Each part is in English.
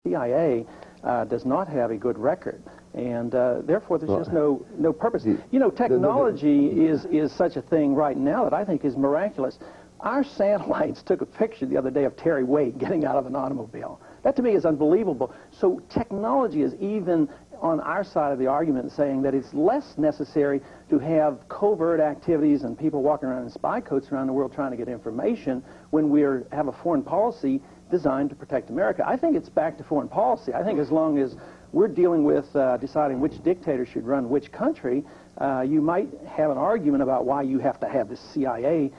CIA does not have a good record. And therefore, there's just no purpose. You know, technology is such a thing right now that I think is miraculous. Our satellites took a picture the other day of Terry Waite getting out of an automobile. That to me is unbelievable. So technology is even on our side of the argument saying that it's less necessary to have covert activities and people walking around in spy coats around the world trying to get information when we have a foreign policy designed to protect America. I think it's back to foreign policy. I think as long as we're dealing with deciding which dictator should run which country, you might have an argument about why you have to have the CIA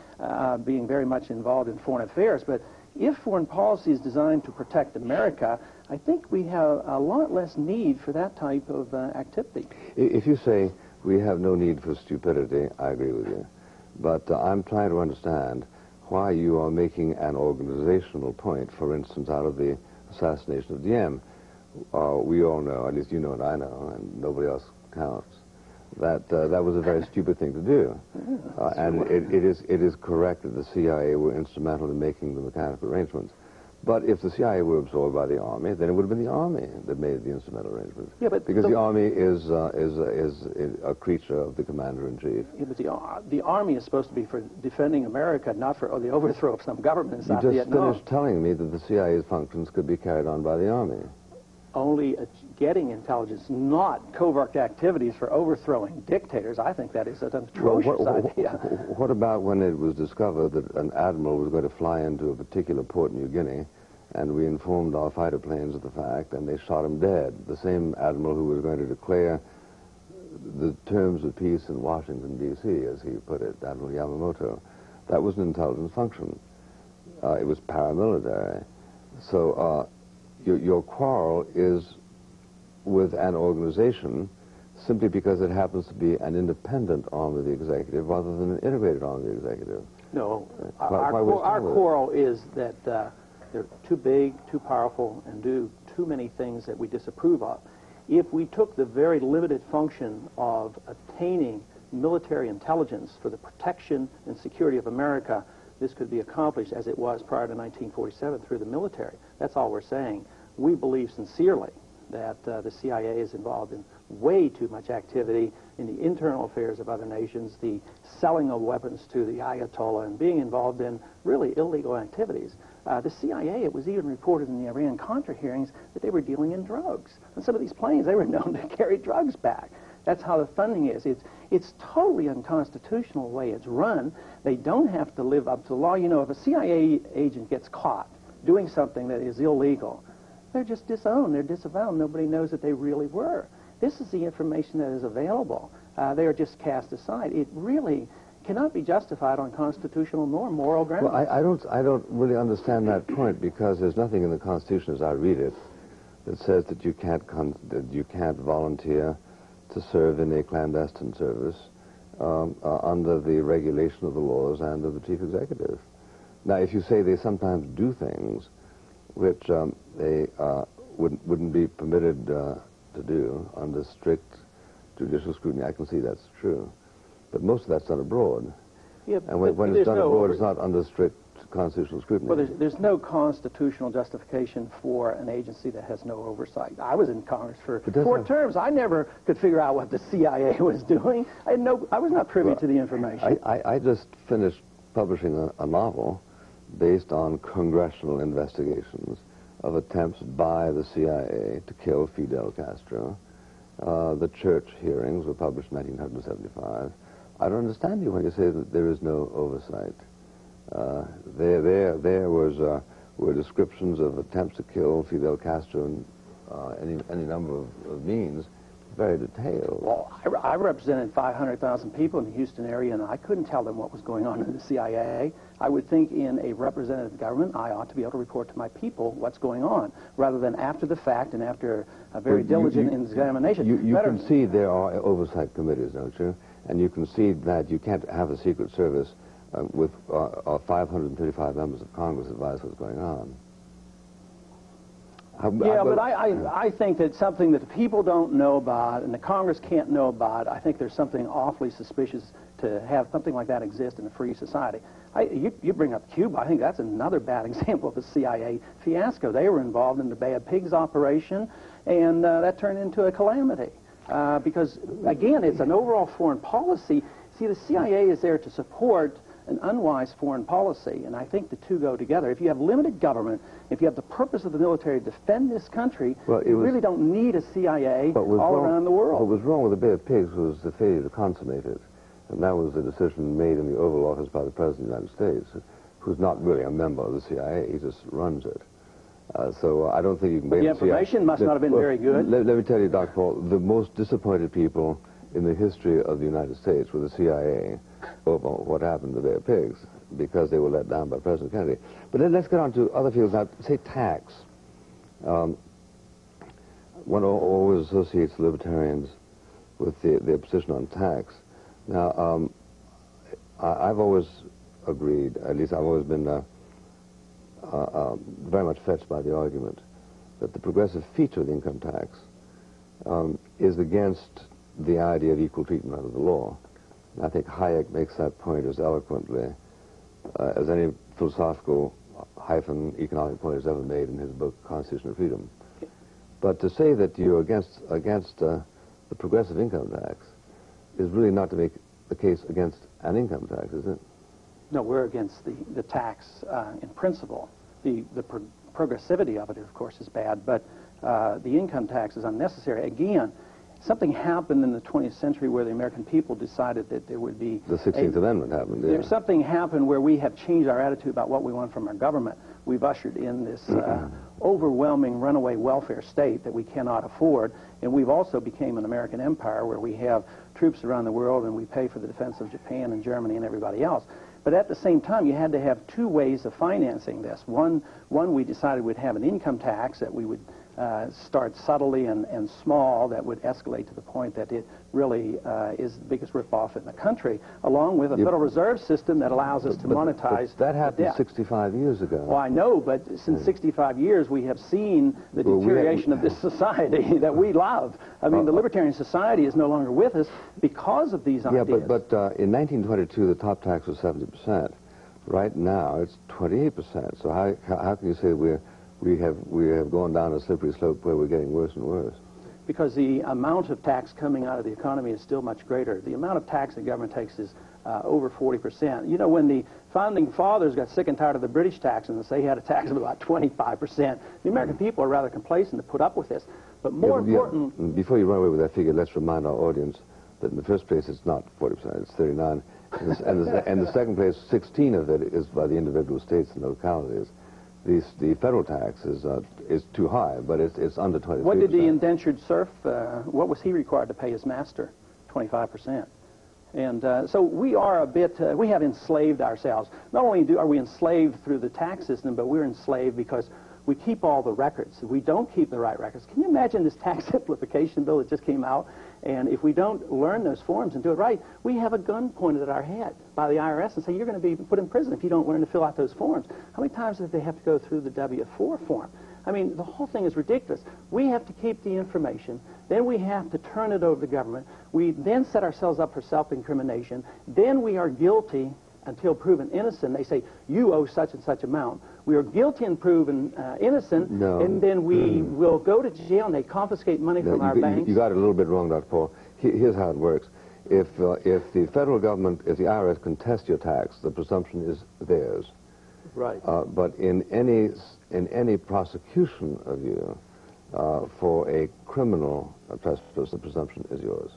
being very much involved in foreign affairs. But if foreign policy is designed to protect America, I think we have a lot less need for that type of activity. If you say we have no need for stupidity, I agree with you. But I'm trying to understand why you are making an organizational point, for instance, out of the assassination of Diem. We all know, at least you know and I know, and nobody else counts, that that was a very stupid thing to do. And it is correct that the CIA were instrumental in making the mechanical arrangements. But if the CIA were absorbed by the Army, then it would have been the Army that made the instrumental arrangements. Yeah, but because the Army is a creature of the Commander-in-Chief. Yeah, but the Army is supposed to be for defending America, not for the overthrow of some government in South Vietnam. You just finished telling me that the CIA's functions could be carried on by the Army. Only getting intelligence, not covert activities for overthrowing dictators. I think that is an atrocious idea. What about when it was discovered that an admiral was going to fly into a particular port in New Guinea, and we informed our fighter planes of the fact, and they shot him dead? The same admiral who was going to declare the terms of peace in Washington, D.C., as he put it, Admiral Yamamoto. That was an intelligence function. It was paramilitary. So your quarrel is with an organization simply because it happens to be an independent arm of the executive rather than an integrated arm of the executive. No, our quarrel is that they're too big, too powerful, and do too many things that we disapprove of. If we took the very limited function of obtaining military intelligence for the protection and security of America, this could be accomplished as it was prior to 1947 through the military. That's all we're saying. We believe sincerely that the CIA is involved in way too much activity in the internal affairs of other nations, the selling of weapons to the Ayatollah, and being involved in really illegal activities. The CIA, it was even reported in the Iran-Contra hearings that they were dealing in drugs. On some of these planes, they were known to carry drugs back. That's how the funding is. It's totally unconstitutional the way it's run. They don't have to live up to the law. You know, if a CIA agent gets caught doing something that is illegal, they're just disowned. They're disavowed. Nobody knows that they really were. This is the information that is available. They are just cast aside. It really cannot be justified on constitutional nor moral grounds. Well, I don't really understand that point, because there's nothing in the Constitution, as I read it, that says that you can't volunteer to serve in a clandestine service under the regulation of the laws and of the chief executive. Now, if you say they sometimes do things which they wouldn't be permitted to do under strict judicial scrutiny, I can see that's true. But most of that's done abroad. Yeah, and when it's done abroad, it's not under strict constitutional scrutiny. Well, there's no constitutional justification for an agency that has no oversight. I was in Congress for 4 terms. I never could figure out what the CIA was doing. I was not privy to the information. I just finished publishing a novel based on congressional investigations of attempts by the CIA to kill Fidel Castro. The church hearings were published in 1975. I don't understand you when you say that there is no oversight. There were descriptions of attempts to kill Fidel Castro in any number of means, very detailed. Well, I represented 500,000 people in the Houston area, and I couldn't tell them what was going on in the CIA. I would think in a representative government, I ought to be able to report to my people what's going on, rather than after the fact and after a very diligent examination. You concede there are oversight committees, don't you? And you concede that you can't have a Secret Service with 535 members of Congress advise what's going on. Yeah, but I think that something that the people don't know about and the Congress can't know about, I think there's something awfully suspicious to have something like that exist in a free society. You bring up Cuba. I think that's another bad example of a CIA fiasco. They were involved in the Bay of Pigs operation, and that turned into a calamity. Because, again, it's an overall foreign policy. See, the CIA is there to support an unwise foreign policy, and I think the two go together. If you have limited government, if you have the purpose of the military to defend this country, you really don't need a CIA all around the world. What was wrong with the Bay of Pigs was the failure to consummate it, and that was the decision made in the Oval Office by the President of the United States, who's not really a member of the CIA, he just runs it. So I don't think you can blame the information must not have been very good. Let me tell you, Dr. Paul, the most disappointed people in the history of the United States were the CIA over what happened to the Bay of Pigs, because they were let down by President Kennedy. But then let's get on to other fields now. Say tax. One always associates libertarians with their position on tax. Now, I've always agreed, at least I've always been very much fetched by the argument that the progressive feature of the income tax is against the idea of equal treatment under the law. And I think Hayek makes that point as eloquently as any philosophical economic point has ever made in his book, Constitution of Freedom. But to say that you're against the progressive income tax is really not to make the case against an income tax, is it? No, we're against the tax in principle. The progressivity of it, of course, is bad, but the income tax is unnecessary. Again, something happened in the 20th century where the American people decided that there would be... The 16th Amendment happened, yeah. There's something happened where we have changed our attitude about what we want from our government. We've ushered in this overwhelming runaway welfare state that we cannot afford, and we've also become an American empire where we have troops around the world and we pay for the defense of Japan and Germany and everybody else. But at the same time, you had to have two ways of financing this. One we decided we'd have an income tax that we would start subtly and small, that would escalate to the point that it really is the biggest ripoff in the country, along with a Federal Reserve System that allows us to monetize that happened debt. 65 years ago. Well, I know, but since 65 years, we have seen the deterioration of this society that we love. I mean, the Libertarian Society is no longer with us because of these ideas. Yeah, but in 1922, the top tax was 70%. Right now, it's 28%. So how can you say we have gone down a slippery slope where we're getting worse and worse? Because the amount of tax coming out of the economy is still much greater. The amount of tax the government takes is over 40%. You know, when the founding fathers got sick and tired of the British tax and they had a tax of about 25%, the American people are rather complacent to put up with this. But more important... Before you run away with that figure, let's remind our audience that in the first place it's not 40%, it's 39%. And the second place, 16 of it is by the individual states and localities. The federal tax is too high, but it's under 23%. What did the indentured serf, what was he required to pay his master? 25%. And so we are a bit, we have enslaved ourselves. Not only are we enslaved through the tax system, but we're enslaved because we keep all the records. We don't keep the right records. Can you imagine this tax simplification bill that just came out? And if we don't learn those forms and do it right, we have a gun pointed at our head by the IRS and say, you're going to be put in prison if you don't learn to fill out those forms. How many times did they have to go through the W-4 form? I mean, the whole thing is ridiculous. We have to keep the information, then we have to turn it over to the government. We then set ourselves up for self-incrimination. Then we are guilty until proven innocent. They say, you owe such and such amount. We are guilty and proven innocent, and then we will go to jail and they confiscate money from our banks. You got it a little bit wrong, Dr. Paul. Here's how it works. If the federal government, if the IRS contests your tax, the presumption is theirs. Right. But in any prosecution of you for a criminal trespass, the presumption is yours.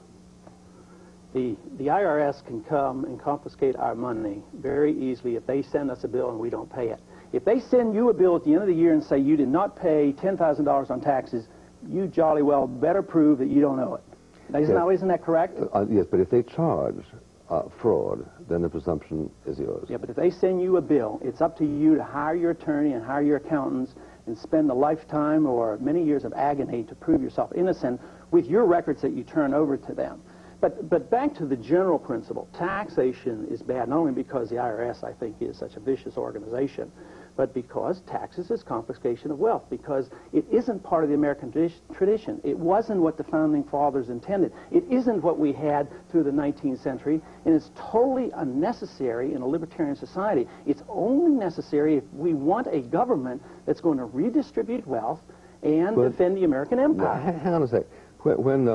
The IRS can come and confiscate our money very easily if they send us a bill and we don't pay it. If they send you a bill at the end of the year and say you did not pay $10,000 on taxes, you jolly well better prove that you don't owe it. Now, isn't that correct? Yes, but if they charge fraud, then the presumption is yours. Yeah, but if they send you a bill, it's up to you to hire your attorney and hire your accountants and spend a lifetime or many years of agony to prove yourself innocent with your records that you turn over to them. But back to the general principle, taxation is bad, not only because the IRS, I think, is such a vicious organization, but because taxes is confiscation of wealth, because it isn't part of the American tradition. It wasn't what the Founding Fathers intended. It isn't what we had through the 19th century, and it's totally unnecessary in a libertarian society. It's only necessary if we want a government that's going to redistribute wealth and defend the American empire. Hang on a sec. When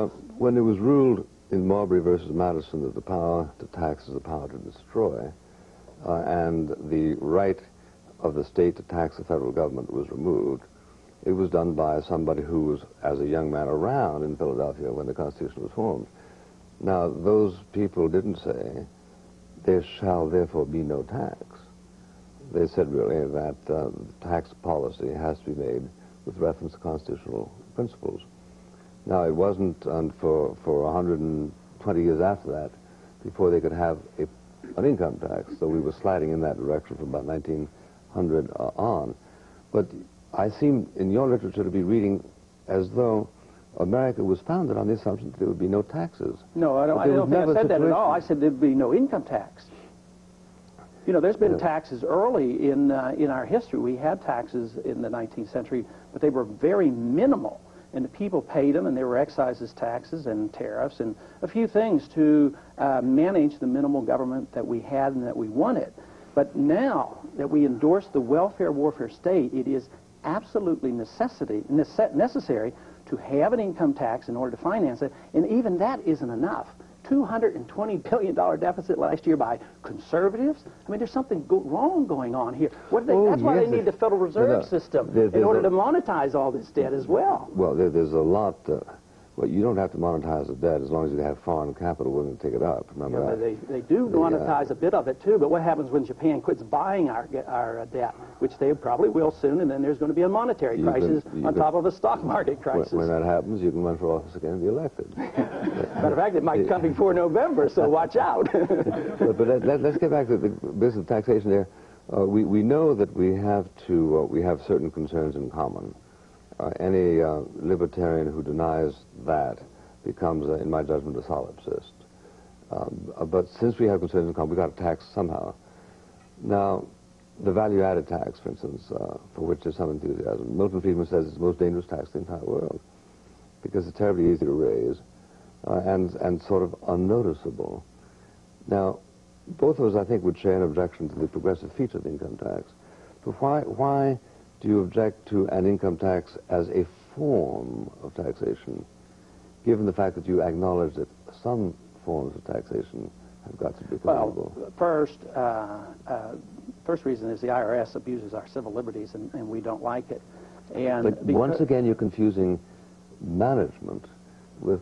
it was ruled in Marbury versus Madison that the power to tax is the power to destroy, and the right of the state to tax the federal government was removed, it was done by somebody who was, as a young man, around in Philadelphia when the Constitution was formed. Now, those people didn't say, there shall therefore be no tax. They said really that tax policy has to be made with reference to constitutional principles. Now, it wasn't for 120 years after that before they could have an income tax, so we were sliding in that direction from about 1900 on. But I seem, in your literature, to be reading as though America was founded on the assumption that there would be no taxes. No, I don't think I said that at all. I said there'd be no income tax. You know, there's been taxes early in our history. We had taxes in the 19th century, but they were very minimal. And the people paid them, and there were excises, taxes, and tariffs, and a few things to manage the minimal government that we had and that we wanted. But now that we endorse the welfare warfare state, it is absolutely necessary to have an income tax in order to finance it, and even that isn't enough. $220 billion deficit last year by conservatives. I mean, there's something wrong going on here. That's why they need the Federal Reserve System in order to monetize all this debt as well. Well, there's a lot. Well, you don't have to monetize the debt as long as you have foreign capital willing to take it up. Remember that? They do monetize a bit of it, too, but what happens when Japan quits buying our debt, which they probably will soon, and then there's going to be a monetary crisis on top of a stock market crisis. When that happens, you can run for office again and be elected. Matter of fact, it might come before November, so watch out. but let's get back to the business of taxation there. We know that we have certain concerns in common. Any libertarian who denies that becomes, in my judgment, a solipsist. But since we have concerns in common, we've got to tax somehow. Now, the value-added tax, for instance, for which there's some enthusiasm, Milton Friedman says it's the most dangerous tax in the entire world because it's terribly easy to raise and sort of unnoticeable. Now, both of us, I think, would share an objection to the progressive feature of the income tax. But why do you object to an income tax as a form of taxation, given the fact that you acknowledge that some forms of taxation have got to be controllable? Well, first reason is the IRS abuses our civil liberties, and we don't like it. But once again, you're confusing management with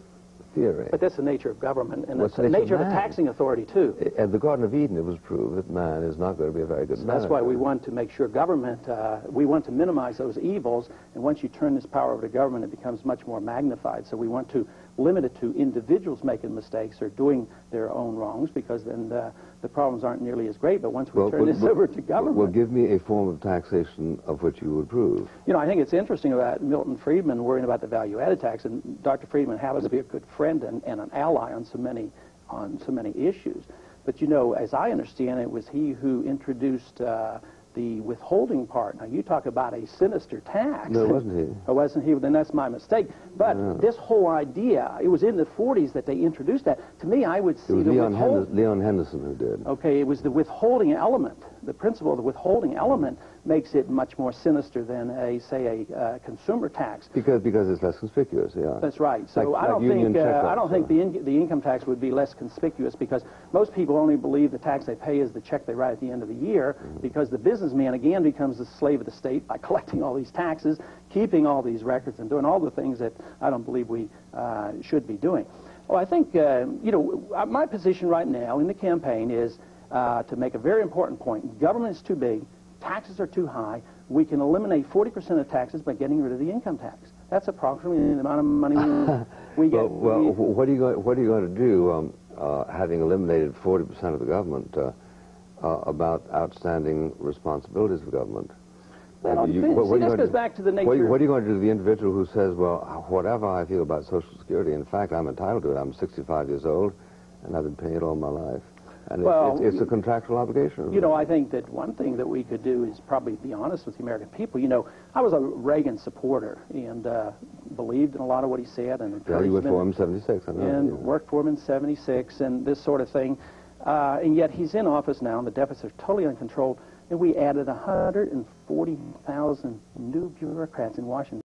theory. But that's the nature of government, and that's the nature of a taxing authority, too. At the Garden of Eden, it was proved that man is not going to be a very good manager. That's why we want to make sure government, we want to minimize those evils, and once you turn this power over to government, it becomes much more magnified. So we want to limit it to individuals making mistakes or doing their own wrongs, because then the problems aren't nearly as great. But once we turn this over to government... Well, give me a form of taxation of which you would approve. You know, I think it's interesting about Milton Friedman worrying about the value-added tax, and Dr. Friedman happens to be a good friend and an ally on so many issues. But, you know, as I understand it, was he who introduced the withholding part. Now, you talk about a sinister tax. No, wasn't he? Or wasn't he? Then that's my mistake. But this whole idea, it was in the 40s that they introduced that. To me, I would see it was Leon Henderson who did. Okay, it was the withholding element. The principle of the withholding element makes it much more sinister than say a consumer tax. Because it's less conspicuous, yeah. That's right. So I don't think the income tax would be less conspicuous, because most people only believe the tax they pay is the check they write at the end of the year, because the businessman again becomes the slave of the state by collecting all these taxes, keeping all these records, and doing all the things that I don't believe we should be doing. Well, I think you know, my position right now in the campaign is to make a very important point. Government is too big. Taxes are too high. We can eliminate 40% of taxes by getting rid of the income tax. That's approximately the amount of money we get. Well, what are you going to do, having eliminated 40% of the government, about outstanding responsibilities of government? Well, this goes back to the nature. What are you going to do to the individual who says, well, whatever I feel about Social Security, in fact, I'm entitled to it. I'm 65 years old, and I've been paying it all my life. And well, it's a contractual obligation. You know, I think that one thing that we could do is probably be honest with the American people. You know, I was a Reagan supporter and believed in a lot of what he said. And yeah, you worked for him in 76, I know. And yeah. worked for him in 76 and this sort of thing. And yet he's in office now, and the deficits are totally uncontrolled. And we added 140,000 new bureaucrats in Washington.